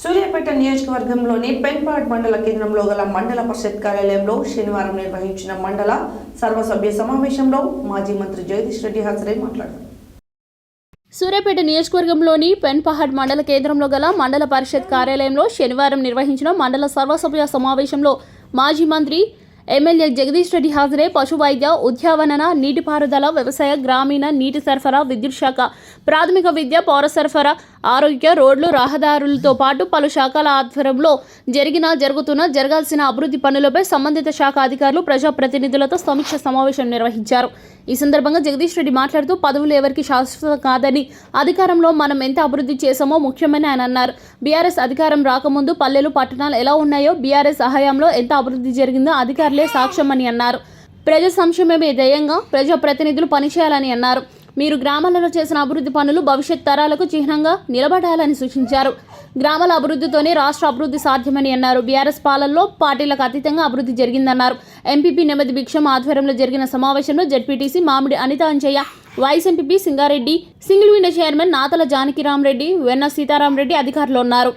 సూర్యాపేట నియోజకవర్గంలోని పెన్పాడ్ మండల కేంద్రంలో గల మండల పరిషత్ కార్యాలయంలో శనివారం నిర్వహించిన మండల సర్వసభ్య సమావేశంలో మాజీ మంత్రి జగదీష్ రెడ్డి హాజరై మాట్లాడారు. సూర్యాపేట నియోజకవర్గంలోని పెన్పహాడ్ మండల కేంద్రంలో గల మండల పరిషత్ కార్యాలయంలో శనివారం నిర్వహించిన మండల సర్వసభ్య సమావేశంలో మాజీ మంత్రి ఎమ్మెల్యే జగదీష్ రెడ్డి హాజరై పశు వైద్య, ఉద్యానవన, నీటిపారుదల, వ్యవసాయ, గ్రామీణ నీటి సరఫరా, విద్యుత్ శాఖ, ప్రాథమిక విద్య, పౌర సరఫరా, ఆరోగ్య, రోడ్లు, రహదారులతో పాటు పలు శాఖల ఆధ్వర్యంలో జరగాల్సిన అభివృద్ధి పనులపై సంబంధిత శాఖ అధికారులు, ప్రజాప్రతినిధులతో సమీక్ష సమావేశం నిర్వహించారు. ఈ సందర్భంగా జగదీష్ రెడ్డి మాట్లాడుతూ పదవులు ఎవరికి శాశ్వతం కాదని, అధికారంలో మనం ఎంత అభివృద్ధి చేశామో ముఖ్యమని ఆయన అన్నారు. బీఆర్ఎస్ అధికారం రాకముందు పల్లెలు, పట్టణాలు ఎలా ఉన్నాయో, బీఆర్ఎస్ హయాంలో ఎంత అభివృద్ధి జరిగిందో అధికారులే సాక్ష్యమని అన్నారు. ప్రజా సంక్షేమమే ధ్యేయంగా ప్రజాప్రతినిధులు పనిచేయాలని అన్నారు. మీరు గ్రామాలలో చేసిన అభివృద్ధి పనులు భవిష్యత్ తరాలకు చిహ్నంగా నిలబడాలని సూచించారు. గ్రామాల అభివృద్ధితోనే రాష్ట్ర అభివృద్ధి సాధ్యమని అన్నారు. బీఆర్ఎస్ పాలనలో పార్టీలకు అతీతంగా అభివృద్ధి జరిగిందన్నారు. ఎంపీపీ నెమ్మది భిక్షం ఆధ్వర్యంలో జరిగిన సమావేశంలో ZPTC Mamidi Anitha Anjaiah, vice MPP Singareddy, single window chairman Natala Janakiramareddy, Venna Sitaramareddy అధికారులు ఉన్నారు.